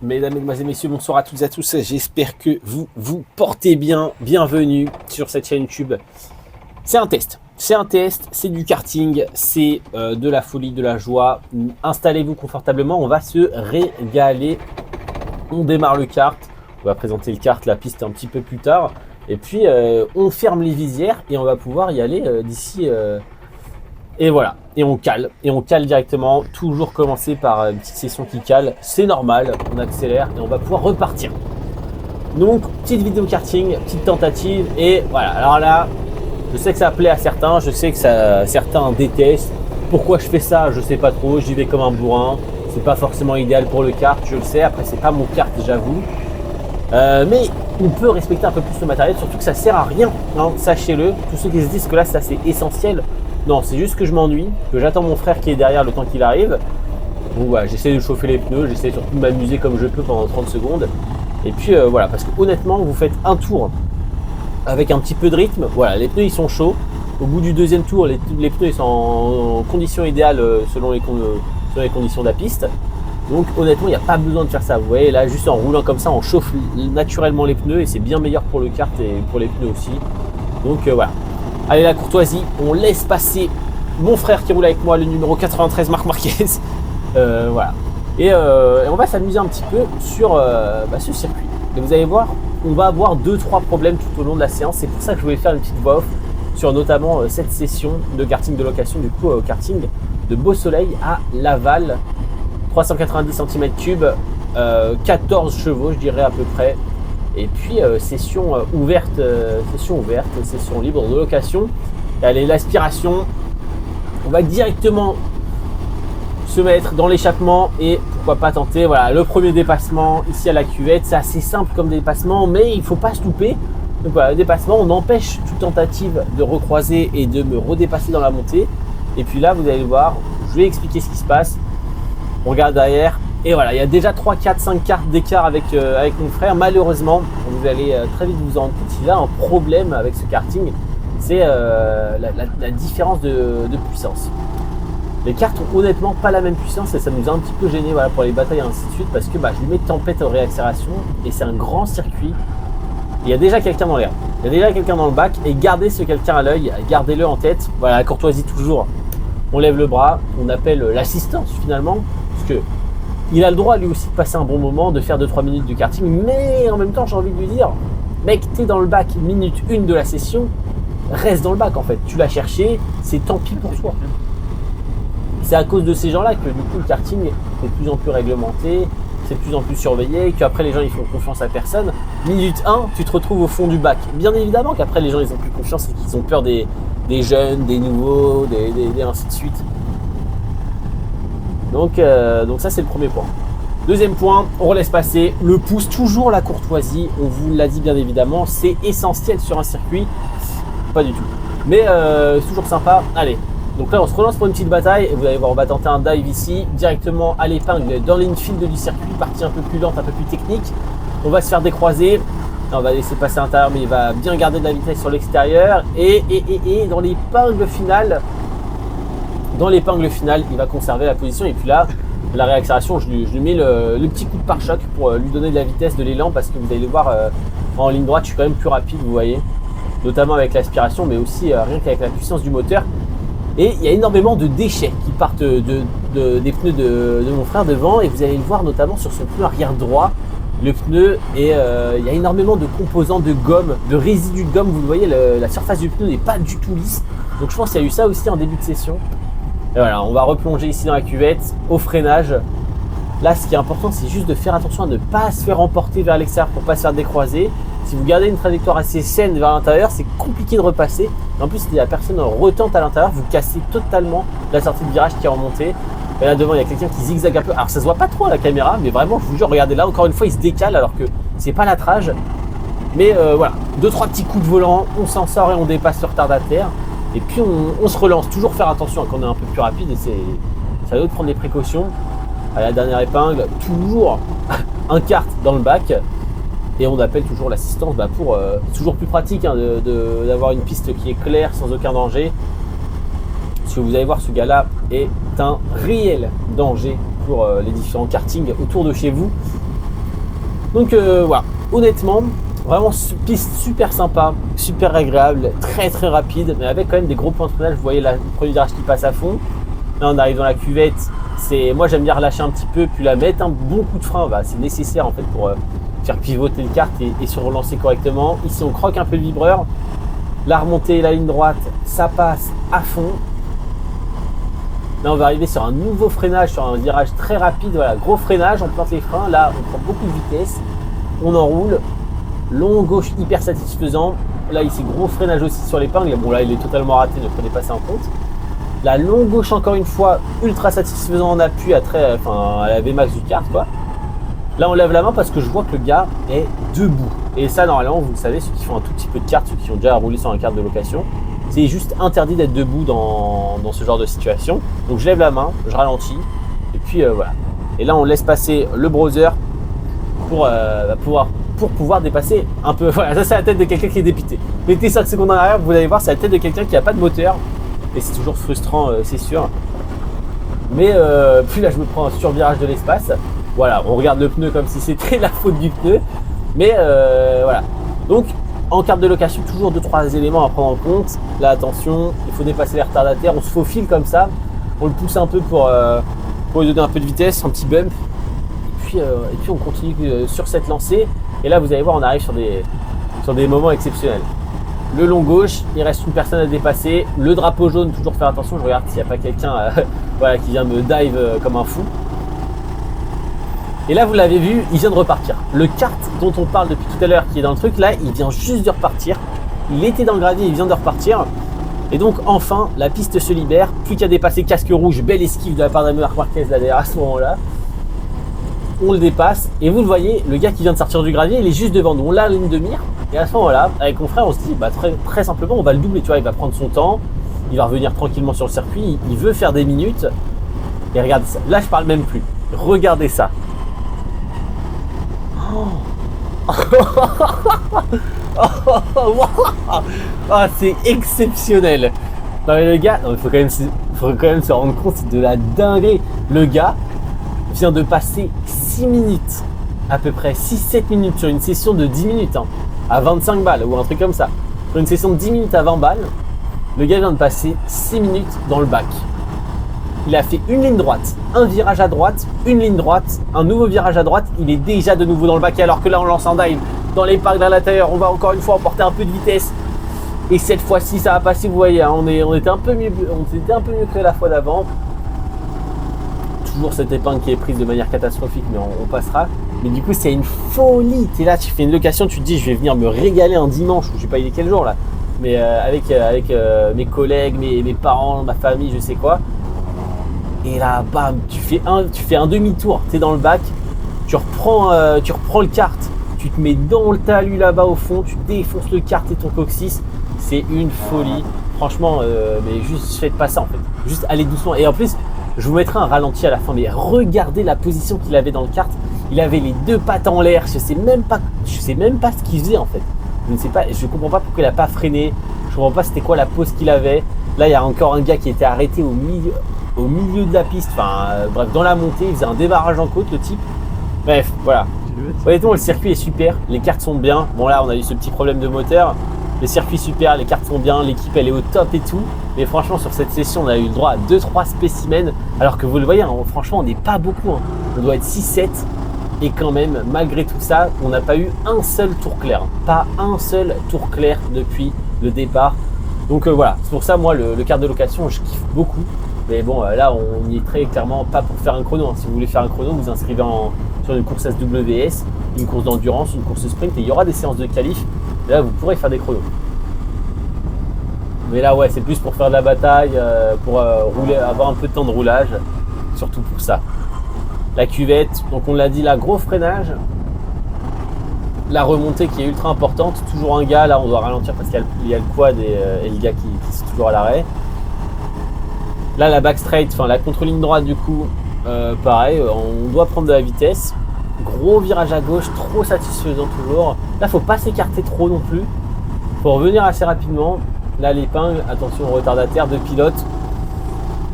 Mesdames, Mesdemoiselles, Messieurs, bonsoir à toutes et à tous. J'espère que vous vous portez bien. Bienvenue sur cette chaîne YouTube. C'est un test. C'est du karting. C'est de la folie, de la joie. Installez-vous confortablement. On va se régaler. On démarre le kart. On va présenter le kart, la piste un petit peu plus tard. Et puis, on ferme les visières et on va pouvoir y aller d'ici... Et voilà, et on cale directement, toujours commencer par une petite session qui cale, c'est normal, on accélère et on va pouvoir repartir. Donc, petite vidéo karting, petite tentative, et voilà, alors là, je sais que ça plaît à certains, je sais que certains détestent. Pourquoi je fais ça, je sais pas trop, j'y vais comme un bourrin, c'est pas forcément idéal pour le kart, je le sais, après c'est pas mon kart, j'avoue. Mais on peut respecter un peu plus le matériel, surtout que ça sert à rien, hein, sachez-le, tous ceux qui se disent que là, ça c'est essentiel. Non, c'est juste que je m'ennuie, que j'attends mon frère qui est derrière le temps qu'il arrive. Donc voilà, j'essaie de chauffer les pneus, j'essaie surtout de m'amuser comme je peux pendant 30 secondes. Et puis voilà, parce que honnêtement, vous faites un tour avec un petit peu de rythme. Voilà, les pneus ils sont chauds. Au bout du deuxième tour, les pneus ils sont en condition idéale selon les conditions de la piste. Donc honnêtement, il n'y a pas besoin de faire ça. Vous voyez, là, juste en roulant comme ça, on chauffe naturellement les pneus et c'est bien meilleur pour le kart et pour les pneus aussi. Donc voilà. Allez, la courtoisie, on laisse passer mon frère qui roule avec moi, le numéro 93, Marc Marquez. Voilà. Et on va s'amuser un petit peu sur ce circuit. Et vous allez voir, on va avoir 2-3 problèmes tout au long de la séance. C'est pour ça que je voulais faire une petite voix off sur notamment cette session de karting de location, du coup karting de Beau Soleil à Laval. 390 cm3, 14 chevaux, je dirais à peu près. Et puis session ouverte, session libre de location. Allez, l'aspiration, on va directement se mettre dans l'échappement et pourquoi pas tenter. Voilà, le premier dépassement ici à la cuvette, c'est assez simple comme dépassement, mais il ne faut pas se louper. Donc voilà, le dépassement, on empêche toute tentative de recroiser et de me redépasser dans la montée. Et puis là, vous allez voir, je vais expliquer ce qui se passe. On regarde derrière. Et voilà, il y a déjà 3, 4, 5 cartes d'écart avec mon frère. Malheureusement, vous allez très vite vous en rendre compte, il a un problème avec ce karting, c'est la différence de puissance. Les cartes ont honnêtement pas la même puissance et ça nous a un petit peu gêné voilà, pour les batailles et ainsi de suite parce que je lui mets tempête en réaccélération et c'est un grand circuit. Il y a déjà quelqu'un dans l'air, il y a déjà quelqu'un dans le bac et gardez ce quelqu'un à l'œil, gardez-le en tête. Voilà, la courtoisie toujours, on lève le bras, on appelle l'assistance finalement parce que il a le droit lui aussi de passer un bon moment, de faire 2-3 minutes de karting, mais en même temps j'ai envie de lui dire, mec, t'es dans le bac minute 1 de la session, reste dans le bac en fait, tu l'as cherché, c'est tant pis pour toi. C'est à cause de ces gens-là que du coup le karting est de plus en plus réglementé, c'est de plus en plus surveillé, qu'après les gens ils font confiance à personne. Minute 1, tu te retrouves au fond du bac. Bien évidemment qu'après les gens ils ont plus confiance et qu'ils ont peur des jeunes, des nouveaux, des ainsi de suite. Donc ça c'est le premier point. Deuxième point, on relaisse passer le pouce, toujours la courtoisie, on vous l'a dit bien évidemment, c'est essentiel sur un circuit, pas du tout. Mais c'est toujours sympa, allez. Donc là on se relance pour une petite bataille et vous allez voir on va tenter un dive ici, directement à l'épingle dans l'infield du circuit, partie un peu plus lente, un peu plus technique. On va se faire décroiser, on va laisser passer à l'intérieur mais il va bien garder de la vitesse sur l'extérieur et dans l'épingle finale. Dans l'épingle finale, il va conserver la position et puis là, la réaccélération, je lui mets le petit coup de pare-choc pour lui donner de la vitesse, de l'élan parce que vous allez le voir en ligne droite, je suis quand même plus rapide, vous voyez, notamment avec l'aspiration mais aussi rien qu'avec la puissance du moteur. Et il y a énormément de déchets qui partent des pneus de mon frère devant et vous allez le voir notamment sur son pneu arrière droit, le pneu et il y a énormément de composants de gomme, de résidus de gomme, vous le voyez, la surface du pneu n'est pas du tout lisse. Donc je pense qu'il y a eu ça aussi en début de session. Et voilà, on va replonger ici dans la cuvette, au freinage. Là, ce qui est important, c'est juste de faire attention à ne pas se faire emporter vers l'extérieur pour ne pas se faire décroiser. Si vous gardez une trajectoire assez saine vers l'intérieur, c'est compliqué de repasser. En plus, si la personne retente à l'intérieur, vous cassez totalement la sortie de virage qui est remontée. Et là devant, il y a quelqu'un qui zigzague un peu. Alors, ça se voit pas trop à la caméra, mais vraiment, je vous jure, regardez là, encore une fois, il se décale alors que c'est pas la trage. Mais voilà, 2-3 petits coups de volant, on s'en sort et on dépasse le retardataire. Et puis on se relance, toujours faire attention quand on est un peu plus rapide et ça doit prendre des précautions. À la dernière épingle, toujours un kart dans le bac et on appelle toujours l'assistance pour toujours plus pratique d'avoir une piste qui est claire sans aucun danger. Parce que vous allez voir, ce gars-là est un réel danger pour les différents kartings autour de chez vous. Donc voilà, honnêtement, vraiment piste super sympa, super agréable, très très rapide, mais avec quand même des gros points de freinage. Vous voyez là, le premier virage qui passe à fond. Là on arrive dans la cuvette. Moi j'aime bien relâcher un petit peu, puis la mettre un bon coup de frein. Bah, c'est nécessaire en fait pour faire pivoter le kart et se relancer correctement. Ici on croque un peu le vibreur. La remontée, la ligne droite, ça passe à fond. Là on va arriver sur un nouveau freinage, sur un virage très rapide. Voilà, gros freinage, on plante les freins. Là on prend beaucoup de vitesse, on enroule. Long gauche hyper satisfaisant. Là ici gros freinage aussi sur l'épingle. Bon là il est totalement raté, ne prenez pas ça en compte. La long gauche encore une fois ultra satisfaisant en appui à la Vmax du kart quoi. Là on lève la main parce que je vois que le gars est debout. Et ça normalement vous le savez, ceux qui font un tout petit peu de kart, ceux qui ont déjà roulé sur un kart de location, c'est juste interdit d'être debout dans ce genre de situation. Donc je lève la main, je ralentis et puis voilà. Et là on laisse passer le browser pour pouvoir dépasser un peu. Voilà, ça c'est la tête de quelqu'un qui est dépité. Mettez 5 secondes en arrière, vous allez voir, c'est la tête de quelqu'un qui n'a pas de moteur. Et c'est toujours frustrant, c'est sûr. Mais puis là je me prends un survirage de l'espace. Voilà, on regarde le pneu comme si c'était la faute du pneu. Mais voilà. Donc en carte de location, toujours 2-3 éléments à prendre en compte. Là attention, il faut dépasser les retardataires. On se faufile comme ça. On le pousse un peu pour lui donner un peu de vitesse, un petit bump. Et puis on continue sur cette lancée. Et là vous allez voir, on arrive sur des moments exceptionnels. Le long gauche, il reste une personne à dépasser. Le drapeau jaune, toujours faire attention. Je regarde s'il n'y a pas quelqu'un voilà, qui vient me dive comme un fou. Et là, vous l'avez vu, il vient de repartir. Le kart dont on parle depuis tout à l'heure, qui est dans le truc, là, il vient juste de repartir. Il était dans le gravier, il vient de repartir. Et donc, enfin, la piste se libère. Plus qu'à dépasser casque rouge, belle esquive de la part d'Amir Marquez là derrière à ce moment-là. On le dépasse. Et vous le voyez, le gars qui vient de sortir du gravier, il est juste devant nous. On l'a à la ligne de mire. Et à ce moment-là, avec mon frère, on se dit, bah, très simplement, on va le doubler. Tu vois, il va prendre son temps. Il va revenir tranquillement sur le circuit. Il veut faire des minutes. Et regardez ça. Là, je parle même plus. Regardez ça. Ah, c'est exceptionnel. Non mais le gars, il faut quand même se rendre compte de la dinguerie. Le gars vient de passer 6 minutes, à peu près 6-7 minutes sur une session de 10 minutes, hein, à 25 balles ou un truc comme ça. Sur une session de 10 minutes à 20 balles, le gars vient de passer 6 minutes dans le bac. Il a fait une ligne droite, un virage à droite, une ligne droite, un nouveau virage à droite. Il est déjà de nouveau dans le bac. Alors que là, on lance un dive dans les parcs à l'intérieur. On va encore une fois emporter un peu de vitesse. Et cette fois-ci, ça va passer. Vous voyez, hein, on était un peu mieux que la fois d'avant. Toujours cette épingle qui est prise de manière catastrophique, mais on passera. Mais du coup, c'est une folie. Tu es là, tu fais une location, tu te dis, je vais venir me régaler un dimanche. Je sais pas, il est quel jour là. Mais avec mes collègues, mes parents, ma famille, je sais quoi. Et là, bam, tu fais un demi-tour, tu es dans le bac, tu reprends le kart, tu te mets dans le talus là-bas au fond, tu défonces le kart et ton coccyx. C'est une folie. Franchement, mais juste faites pas ça en fait. Juste allez doucement. Et en plus, je vous mettrai un ralenti à la fin, mais regardez la position qu'il avait dans le kart. Il avait les deux pattes en l'air. Je sais même pas ce qu'il faisait en fait. Je ne sais pas, je comprends pas pourquoi il n'a pas freiné. Je comprends pas c'était quoi la pose qu'il avait. Là, il y a encore un gars qui était arrêté au milieu de la piste, bref, dans la montée, il faisait un démarrage en côte, le type. Bref, voilà. Honnêtement, le circuit est super, les cartes sont bien. Bon, là, on a eu ce petit problème de moteur. Le circuit super, les cartes sont bien, l'équipe, elle est au top et tout. Mais franchement, sur cette session, on a eu le droit à 2-3 spécimens. Alors que vous le voyez, hein, franchement, on n'est pas beaucoup. Hein. On doit être 6-7. Et quand même, malgré tout ça, on n'a pas eu un seul tour clair. Pas un seul tour clair depuis le départ. Donc voilà, c'est pour ça, moi, le kart de location, je kiffe beaucoup. Mais bon, là, on y est très clairement pas pour faire un chrono. Hein. Si vous voulez faire un chrono, vous inscrivez sur une course SWS, une course d'endurance, une course sprint, et il y aura des séances de qualif. Et là, vous pourrez faire des chronos. Mais là, ouais, c'est plus pour faire de la bataille, pour rouler, avoir un peu de temps de roulage, surtout pour ça. La cuvette, donc on l'a dit, là, gros freinage. La remontée qui est ultra importante. Toujours un gars, là, on doit ralentir parce qu'il y a le quad et le gars qui sont toujours à l'arrêt. Là, la back straight, enfin la contre-ligne droite du coup, pareil, on doit prendre de la vitesse. Gros virage à gauche, trop satisfaisant toujours. Là, faut pas s'écarter trop non plus. Faut revenir assez rapidement. Là, l'épingle, attention au retardataire, de pilote.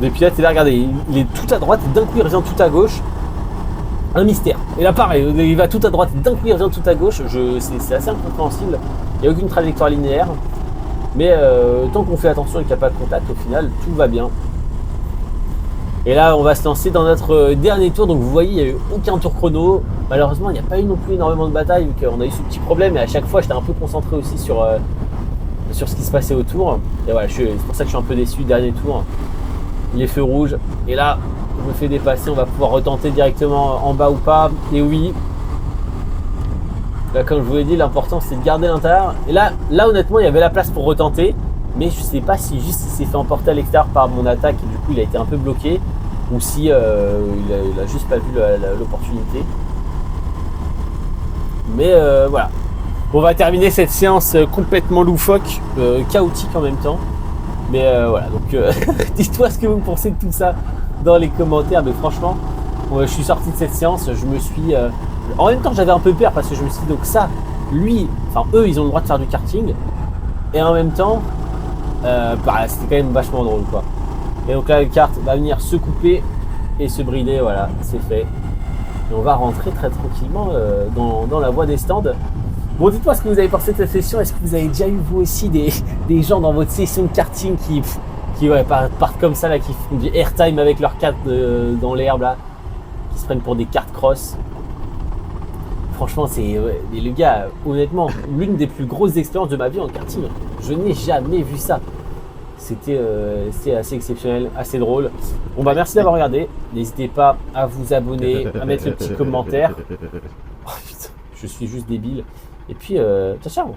Et là, regardez, il est tout à droite, d'un coup il revient tout à gauche. un mystère. Et là pareil, il va tout à droite, d'un coup il revient tout à gauche, c'est assez incompréhensible, il n'y a aucune trajectoire linéaire, mais tant qu'on fait attention et qu'il n'y a pas de contact, au final tout va bien. Et là on va se lancer dans notre dernier tour, donc vous voyez il n'y a eu aucun tour chrono, malheureusement il n'y a pas eu non plus énormément de batailles, vu qu'on a eu ce petit problème, et à chaque fois j'étais un peu concentré aussi sur ce qui se passait autour, et voilà, c'est pour ça que je suis un peu déçu, dernier tour, les feux rouges, et là je me fais dépasser, on va pouvoir retenter directement en bas ou pas, et oui, là comme je vous l'ai dit, l'important c'est de garder l'intérieur, et là honnêtement il y avait la place pour retenter, mais je sais pas si juste il s'est fait emporter à l'extérieur par mon attaque, et du coup il a été un peu bloqué, ou si il a juste pas vu l'opportunité, mais voilà. On va terminer cette séance complètement loufoque, chaotique en même temps, mais voilà, donc dites-moi ce que vous pensez de tout ça dans les commentaires. Mais franchement, je suis sorti de cette séance, je me suis en même temps j'avais un peu peur parce que je me suis dit, donc ça, eux ils ont le droit de faire du karting, et en même temps c'était quand même vachement drôle quoi. Et donc là la carte va venir se couper et se brider, voilà, c'est fait, et on va rentrer très tranquillement dans la voie des stands. Bon, dites-moi ce que vous avez pensé de cette session. Est-ce que vous avez déjà eu vous aussi des gens dans votre session de karting qui partent comme ça là, qui font du airtime avec leurs cartes dans l'herbe là, qui se prennent pour des cartes cross? Franchement, les gars, honnêtement, l'une des plus grosses expériences de ma vie en karting. Je n'ai jamais vu ça. C'était assez exceptionnel, assez drôle. Bon bah merci d'avoir regardé. N'hésitez pas à vous abonner, à mettre le petit commentaire. Oh putain, je suis juste débile. Et puis, ciao ciao.